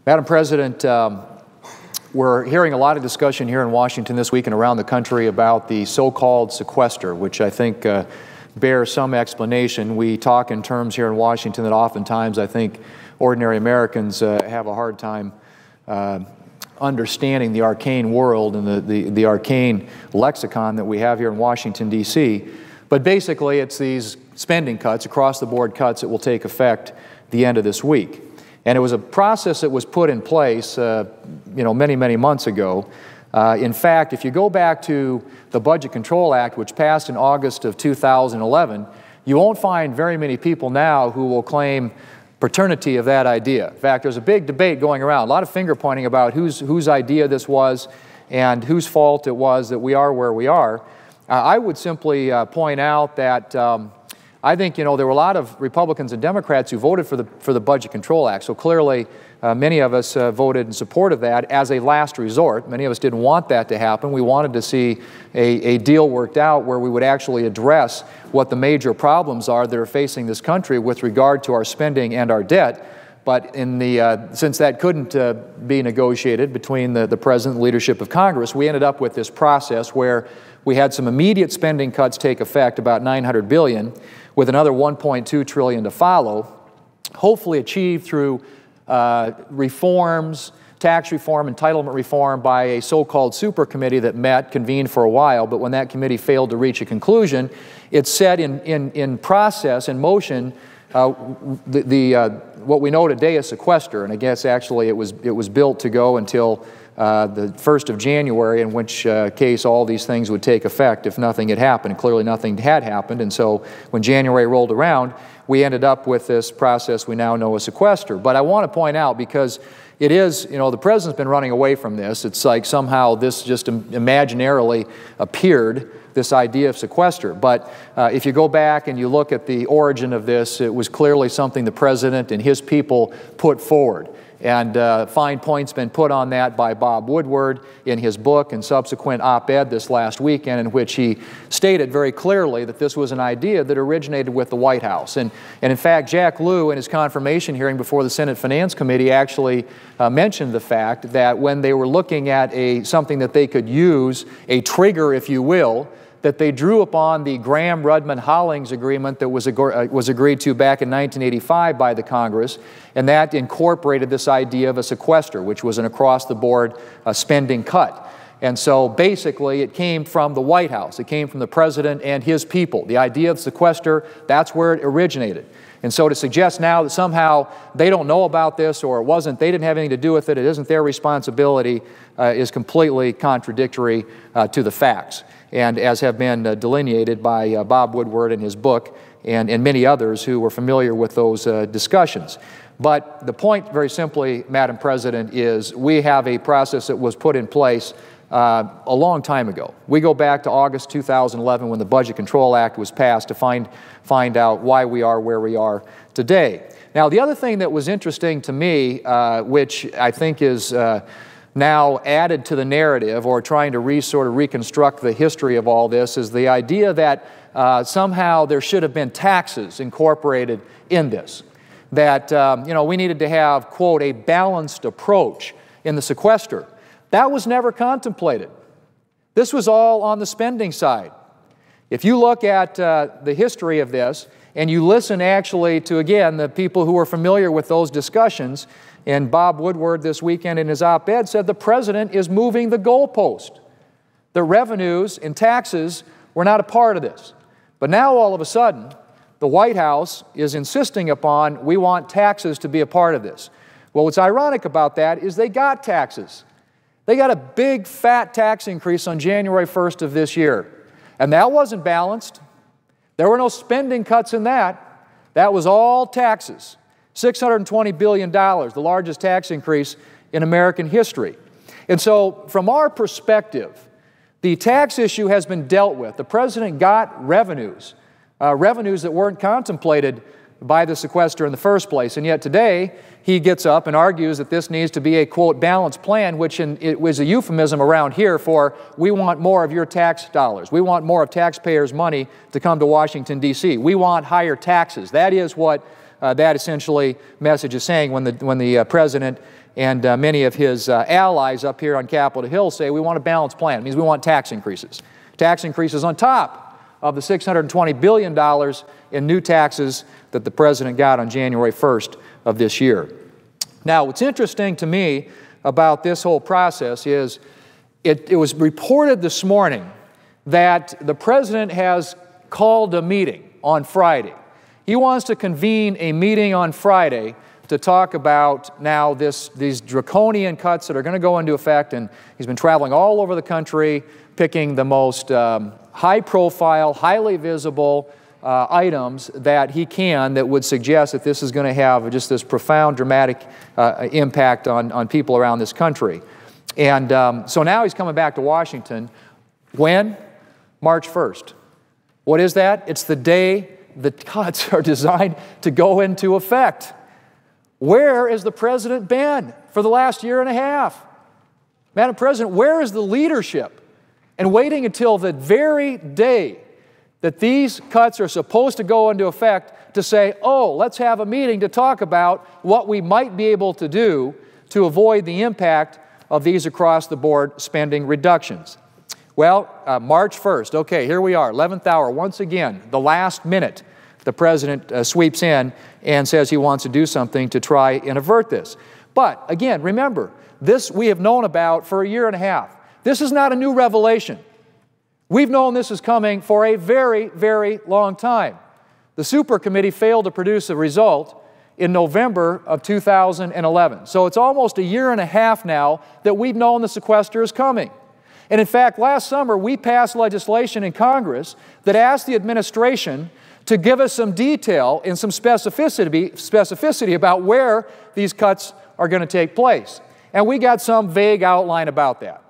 Madam President, we're hearing a lot of discussion here in Washington this week and around the country about the so-called sequester, which I think bears some explanation. We talk in terms here in Washington that oftentimes I think ordinary Americans have a hard time understanding the arcane world and the arcane lexicon that we have here in Washington, D.C. But basically, it's these spending cuts, across-the-board cuts that will take effect the end of this week. And it was a process that was put in place, many, many months ago. In fact, if you go back to the Budget Control Act, which passed in August of 2011, you won't find very many people now who will claim paternity of that idea. In fact, there's a big debate going around, a lot of finger-pointing about whose idea this was and whose fault it was that we are where we are. I would simply point out that I think, there were a lot of Republicans and Democrats who voted for the Budget Control Act. So clearly, many of us voted in support of that as a last resort. Many of us didn't want that to happen. We wanted to see a deal worked out where we would actually address what the major problems are that are facing this country with regard to our spending and our debt. But since that couldn't be negotiated between the President and leadership of Congress, we ended up with this process where we had some immediate spending cuts take effect, about $900 billion, with another $1.2 trillion to follow, hopefully achieved through reforms, tax reform, entitlement reform by a so-called super committee that met, convened for a while, but when that committee failed to reach a conclusion, it set in process, in motion, what we know today as sequester, and I guess actually it was built to go until the 1st of January, in which case all these things would take effect if nothing had happened. Clearly nothing had happened, and so when January rolled around, we ended up with this process we now know as sequester. But I want to point out, because it is, the President's been running away from this. It's like somehow this just imaginarily appeared, this idea of sequester. But if you go back and you look at the origin of this, it was clearly something the President and his people put forward. And fine point's been put on that by Bob Woodward in his book and subsequent op-ed this last weekend, in which he stated very clearly that this was an idea that originated with the White House. And in fact, Jack Lew, in his confirmation hearing before the Senate Finance Committee, actually mentioned the fact that when they were looking at something that they could use, a trigger, if you will, that they drew upon the Graham-Rudman-Hollings agreement that was agreed to back in 1985 by the Congress, and that incorporated this idea of a sequester, which was an across-the-board spending cut. And so basically it came from the White House. It came from the President and his people. The idea of sequester, that's where it originated. And so to suggest now that somehow they don't know about this, or they didn't have anything to do with it, it isn't their responsibility, is completely contradictory to the facts, and as have been delineated by Bob Woodward in his book and many others who were familiar with those discussions. But the point, very simply, Madam President, is we have a process that was put in place a long time ago. We go back to August 2011 when the Budget Control Act was passed to find out why we are where we are today. Now, the other thing that was interesting to me, which I think is now added to the narrative, or trying to sort of reconstruct the history of all this, is the idea that somehow there should have been taxes incorporated in this. That, we needed to have, quote, a balanced approach in the sequester. That was never contemplated. This was all on the spending side. If you look at the history of this, and you listen actually to, again, the people who are familiar with those discussions, and Bob Woodward this weekend in his op-ed said the President is moving the goalpost. The revenues and taxes were not a part of this. But now all of a sudden, the White House is insisting upon, we want taxes to be a part of this. Well, what's ironic about that is they got taxes. They got a big fat tax increase on January 1st of this year. And that wasn't balanced. There were no spending cuts in that. That was all taxes. $620 billion, the largest tax increase in American history. And so, from our perspective, the tax issue has been dealt with. The President got revenues that weren't contemplated by the sequester in the first place. And yet today, he gets up and argues that this needs to be a, quote, balanced plan, which it was a euphemism around here for, we want more of your tax dollars. We want more of taxpayers' money to come to Washington, D.C. We want higher taxes. That is what that essentially message is saying when the President and many of his allies up here on Capitol Hill say we want a balanced plan. It means we want tax increases. Tax increases on top of the $620 billion in new taxes that the President got on January 1st of this year. Now, what's interesting to me about this whole process is it was reported this morning that the President has called a meeting on Friday. He wants to convene a meeting on Friday to talk about now these draconian cuts that are going to go into effect, and he's been traveling all over the country picking the most high-profile, highly visible items that he can that would suggest that this is going to have just this profound, dramatic impact on people around this country. And so now he's coming back to Washington. When? March 1st. What is that? It's the day the cuts are designed to go into effect. Where has the President been for the last year and a half? Madam President, where is the leadership? And waiting until the very day that these cuts are supposed to go into effect to say, oh, let's have a meeting to talk about what we might be able to do to avoid the impact of these across-the-board spending reductions. Well, March 1st, okay, here we are, 11th hour, once again, the last minute, the President sweeps in and says he wants to do something to try and avert this. But, again, remember, this we have known about for a year and a half. This is not a new revelation. We've known this is coming for a very, very long time. The Super Committee failed to produce a result in November of 2011. So it's almost a year and a half now that we've known the sequester is coming. And in fact, last summer we passed legislation in Congress that asked the administration to give us some detail and some specificity about where these cuts are going to take place. And we got some vague outline about that.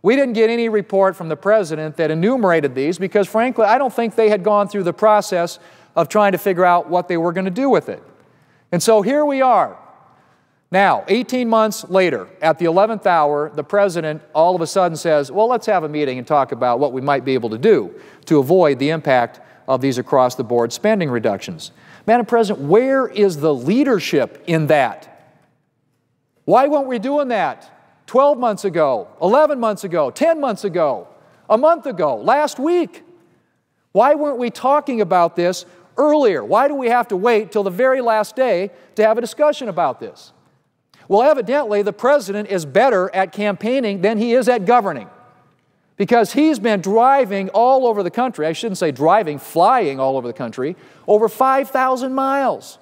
We didn't get any report from the President that enumerated these because, frankly, I don't think they had gone through the process of trying to figure out what they were going to do with it. And so here we are. Now, 18 months later, at the 11th hour, the President all of a sudden says, well, let's have a meeting and talk about what we might be able to do to avoid the impact of these across-the-board spending reductions. Madam President, where is the leadership in that? Why weren't we doing that 12 months ago, 11 months ago, 10 months ago, a month ago, last week? Why weren't we talking about this earlier? Why do we have to wait till the very last day to have a discussion about this? Well, evidently, the President is better at campaigning than he is at governing, because he's been driving all over the country. I shouldn't say driving, flying all over the country, over 5,000 miles.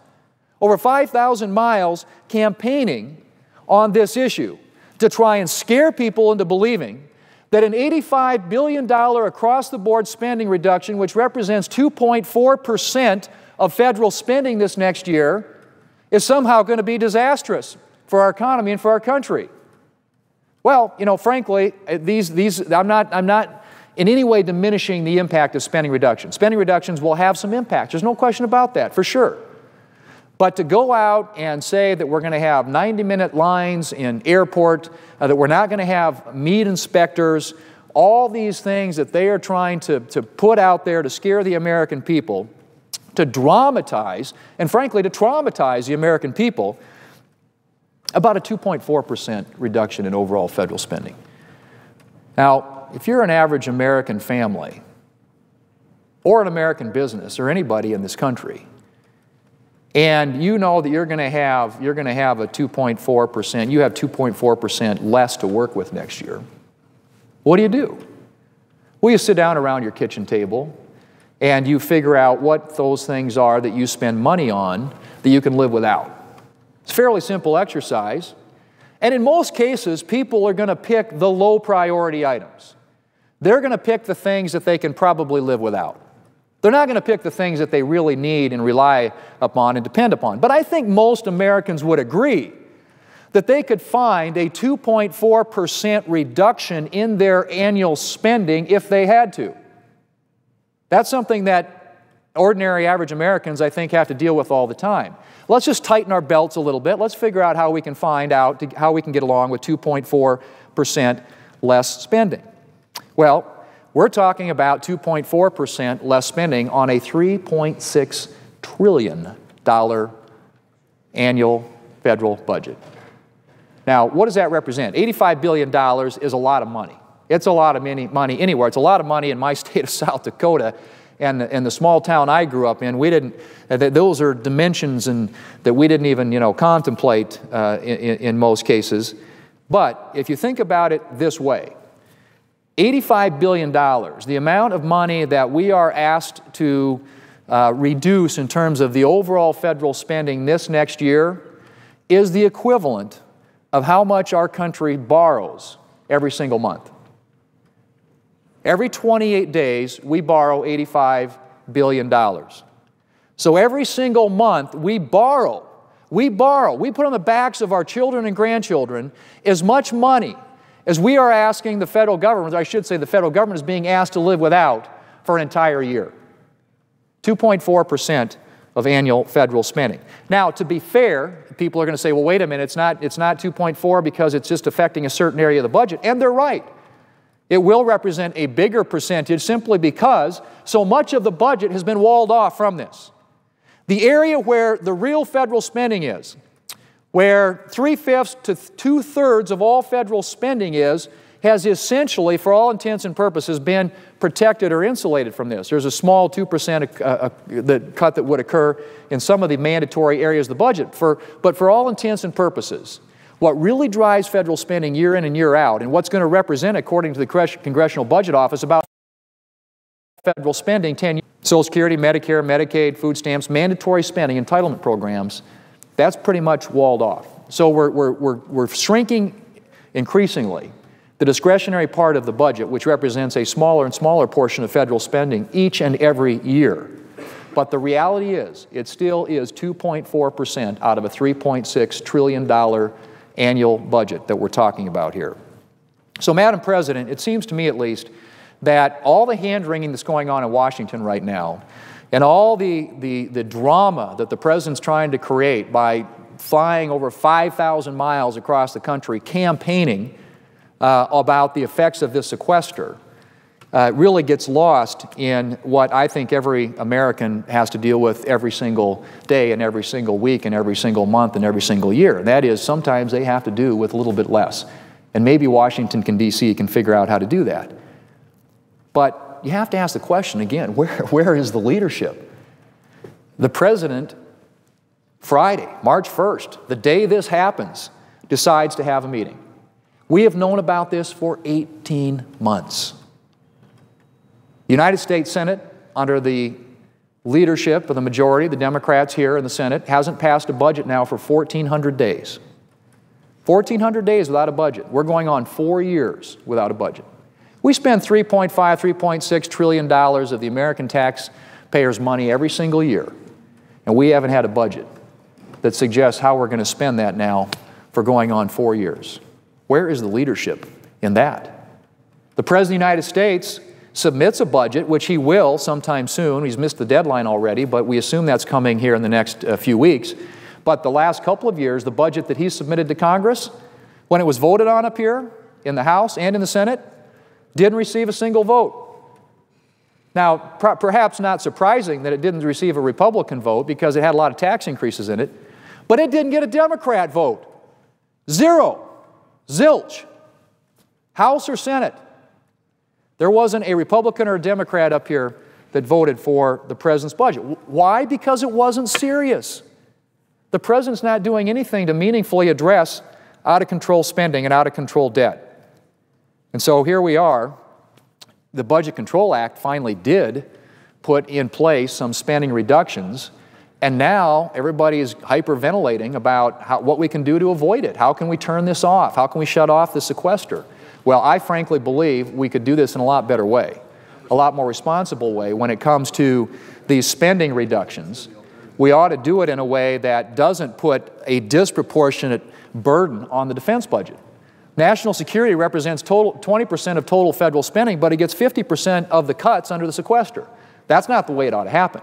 Over 5,000 miles campaigning on this issue to try and scare people into believing that an $85 billion across-the-board spending reduction, which represents 2.4% of federal spending this next year, is somehow going to be disastrous for our economy and for our country. Well, you know, frankly, I'm not in any way diminishing the impact of spending reductions. Spending reductions will have some impact. There's no question about that, for sure. But to go out and say that we're going to have 90-minute lines in airport, that we're not going to have meat inspectors, all these things that they are trying to put out there to scare the American people, to dramatize, and frankly, to traumatize the American people, about a 2.4% reduction in overall federal spending. Now, if you're an average American family, or an American business, or anybody in this country, and you know that you're going to have a 2.4%, you have 2.4% less to work with next year, what do? Well, you sit down around your kitchen table and you figure out what those things are that you spend money on that you can live without. It's a fairly simple exercise. And in most cases, people are going to pick the low priority items. They're going to pick the things that they can probably live without. They're not going to pick the things that they really need and rely upon and depend upon. But I think most Americans would agree that they could find a 2.4% reduction in their annual spending if they had to. That's something that ordinary average Americans, I think, have to deal with all the time. Let's just tighten our belts a little bit. Let's figure out how we can how we can get along with 2.4% less spending. Well, we're talking about 2.4% less spending on a $3.6 trillion annual federal budget. Now, what does that represent? $85 billion is a lot of money. It's a lot of money anywhere. It's a lot of money in my state of South Dakota and the small town I grew up in. We didn't, those are dimensions that we didn't even, contemplate in most cases. But if you think about it this way, $85 billion, the amount of money that we are asked to reduce in terms of the overall federal spending this next year is the equivalent of how much our country borrows every single month. Every 28 days, we borrow $85 billion. So every single month, we borrow. We put on the backs of our children and grandchildren as much money as we are asking the federal government, I should say the federal government is being asked to live without for an entire year. 2.4% of annual federal spending. Now, to be fair, people are going to say, well, wait a minute, it's not 2.4 because it's just affecting a certain area of the budget. And they're right. It will represent a bigger percentage simply because so much of the budget has been walled off from this. The area where the real federal spending is, where 3/5 to 2/3 of all federal spending is, has essentially, for all intents and purposes, been protected or insulated from this. There's a small 2% cut that would occur in some of the mandatory areas of the budget. But for all intents and purposes, what really drives federal spending year in and year out, and what's going to represent, according to the Congressional Budget Office, about federal spending 10 years, Social Security, Medicare, Medicaid, food stamps, mandatory spending, entitlement programs, that's pretty much walled off. So we're shrinking increasingly the discretionary part of the budget, which represents a smaller and smaller portion of federal spending each and every year. But the reality is, it still is 2.4% out of a $3.6 trillion annual budget that we're talking about here. So, Madam President, it seems to me at least that all the hand-wringing that's going on in Washington right now and all the drama that the President's trying to create by flying over 5,000 miles across the country campaigning about the effects of this sequester really gets lost in what I think every American has to deal with every single day and every single week and every single month and every single year. And that is sometimes they have to do with a little bit less. And maybe Washington D.C. can figure out how to do that. But you have to ask the question again, where is the leadership? The President, Friday, March 1st, the day this happens, decides to have a meeting. We have known about this for 18 months. The United States Senate, under the leadership of the majority, the Democrats here in the Senate, hasn't passed a budget now for 1,400 days. 1,400 days without a budget. We're going on 4 years without a budget. We spend $3.5, $3.6 trillion of the American taxpayers' money every single year, and we haven't had a budget that suggests how we're going to spend that now for going on 4 years. Where is the leadership in that? The President of the United States submits a budget, which he will sometime soon. He's missed the deadline already, but we assume that's coming here in the next few weeks. But the last couple of years, the budget that he submitted to Congress, when it was voted on up here in the House and in the Senate, didn't receive a single vote. Now, perhaps not surprising that it didn't receive a Republican vote because it had a lot of tax increases in it, but it didn't get a Democrat vote. Zero. Zilch. House or Senate. There wasn't a Republican or a Democrat up here that voted for the President's budget. Why? Because it wasn't serious. The President's not doing anything to meaningfully address out-of-control spending and out-of-control debt. And so here we are. The Budget Control Act finally did put in place some spending reductions, and now everybody is hyperventilating about what we can do to avoid it. How can we turn this off? How can we shut off the sequester? Well, I frankly believe we could do this in a lot better way, a lot more responsible way when it comes to these spending reductions. We ought to do it in a way that doesn't put a disproportionate burden on the defense budget. National security represents 20% of total federal spending, but it gets 50% of the cuts under the sequester. That's not the way it ought to happen.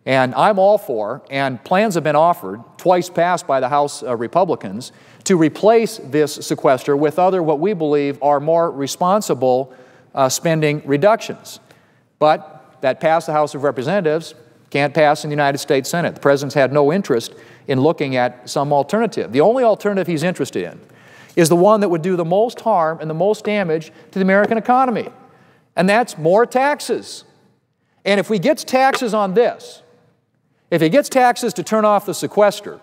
And I'm all for, and plans have been offered, twice passed by the House Republicans, to replace this sequester with other what we believe are more responsible spending reductions. But that passed the House of Representatives, Can't pass in the United States Senate. The President's had no interest in looking at some alternative. The only alternative he's interested in is the one that would do the most harm and the most damage to the American economy, and that's more taxes. And if he gets taxes on this, if he gets taxes to turn off the sequester,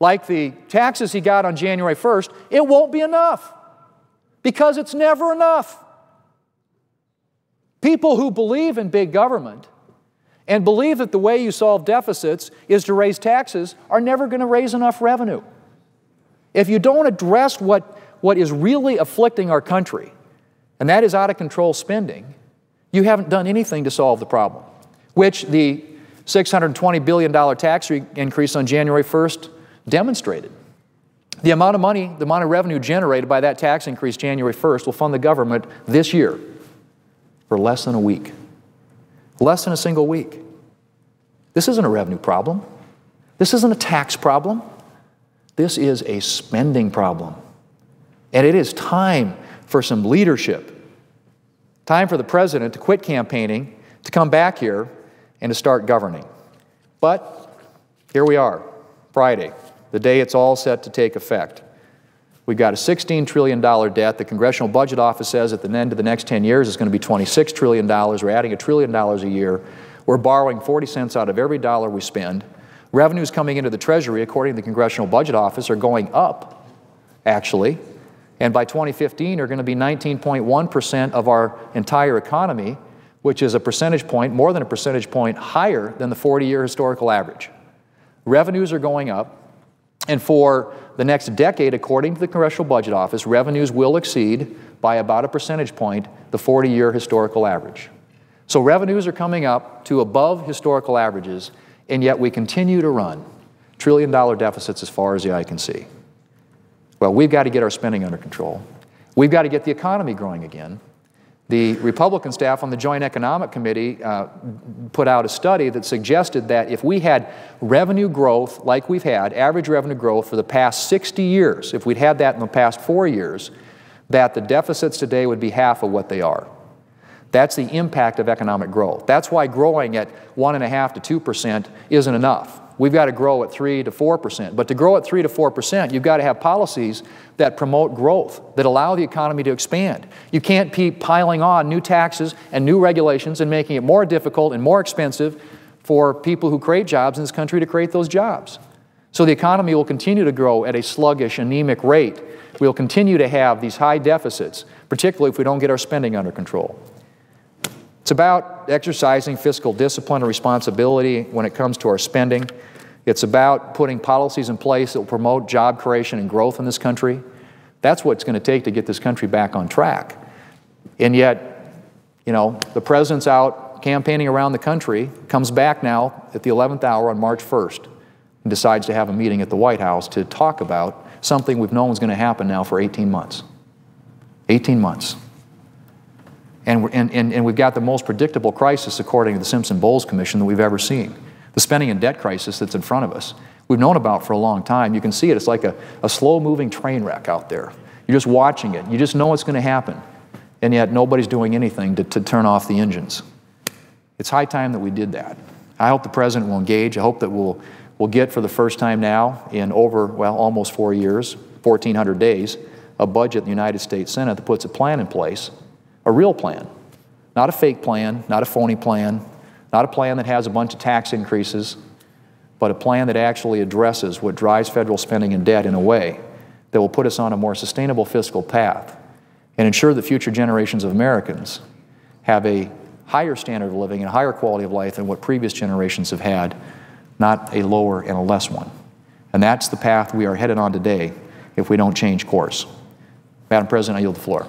like the taxes he got on January 1st, it won't be enough, because it's never enough. People who believe in big government and believe that the way you solve deficits is to raise taxes are never going to raise enough revenue. If you don't address what is really afflicting our country, and that is out-of-control spending, you haven't done anything to solve the problem, which the $620 billion tax increase on January 1st demonstrated. The amount of money, the amount of revenue generated by that tax increase January 1st will fund the government this year for less than a week. Less than a single week. This isn't a revenue problem. This isn't a tax problem. This is a spending problem. And it is time for some leadership. Time for the President to quit campaigning, to come back here, and to start governing. But here we are, Friday, the day it's all set to take effect. We've got a $16 trillion debt. The Congressional Budget Office says at the end of the next 10 years it's going to be $26 trillion. We're adding $1 trillion a year. We're borrowing 40 cents out of every dollar we spend. Revenues coming into the Treasury, according to the Congressional Budget Office, are going up, actually. And by 2015 are going to be 19.1% of our entire economy, which is a percentage point, more than a percentage point, higher than the 40-year historical average. Revenues are going up. And for the next decade, according to the Congressional Budget Office, revenues will exceed by about a percentage point the 40-year historical average. So revenues are coming up to above historical averages, and yet we continue to run trillion-dollar deficits as far as the eye can see. Well, we've got to get our spending under control. We've got to get the economy growing again. The Republican staff on the Joint Economic Committee put out a study that suggested that if we had revenue growth like we've had, average revenue growth for the past 60 years, if we'd had that in the past 4 years, that the deficits today would be half of what they are. That's the impact of economic growth. That's why growing at 1.5% to 2% isn't enough. We've got to grow at 3 to 4%. But to grow at 3 to 4%, you've got to have policies that promote growth, that allow the economy to expand. You can't keep piling on new taxes and new regulations and making it more difficult and more expensive for people who create jobs in this country to create those jobs. So the economy will continue to grow at a sluggish, anemic rate. We'll continue to have these high deficits, particularly if we don't get our spending under control. It's about exercising fiscal discipline and responsibility when it comes to our spending. It's about putting policies in place that will promote job creation and growth in this country. That's what it's going to take to get this country back on track. And yet, you know, the President's out campaigning around the country, comes back now at the 11th hour on March 1st, and decides to have a meeting at the White House to talk about something we've known is going to happen now for 18 months. 18 months. And we've got the most predictable crisis, according to the Simpson-Bowles Commission, that we've ever seen. The spending and debt crisis that's in front of us. We've known about for a long time. You can see it. It's like a slow-moving train wreck out there. You're just watching it. You just know it's going to happen. And yet nobody's doing anything to turn off the engines. It's high time that we did that. I hope the President will engage. I hope that we'll get for the first time now in over, well, almost 4 years, 1,400 days, a budget in the United States Senate that puts a plan in place. A real plan, not a fake plan, not a phony plan, not a plan that has a bunch of tax increases, but a plan that actually addresses what drives federal spending and debt in a way that will put us on a more sustainable fiscal path and ensure that future generations of Americans have a higher standard of living and a higher quality of life than what previous generations have had, not a lower and a less one. And that's the path we are headed on today if we don't change course. Madam President, I yield the floor.